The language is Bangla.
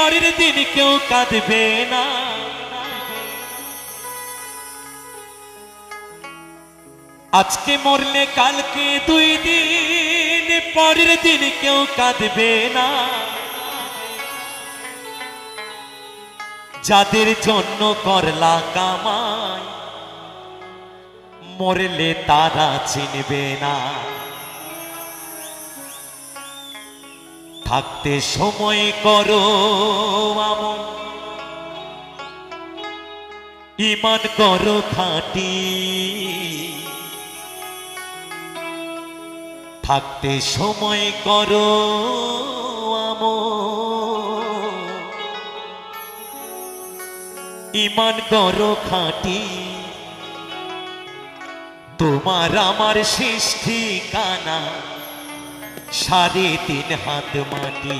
পরের দিন কেউ কাঁদবে না। আজকে মরলে কালকে 2 দিন, পরের দিন কেউ কাঁদবে না। যাদের জন্য করলা কামাই, মরলে তারা চিনবে না। থাকতে সময় করো আমল, ঈমান করো খাঁটি। থাকতে সময় করো আমল, ঈমান করো খাঁটি। তোমার আমার শেষ ঠিকানা 3.5 হাত মাটি।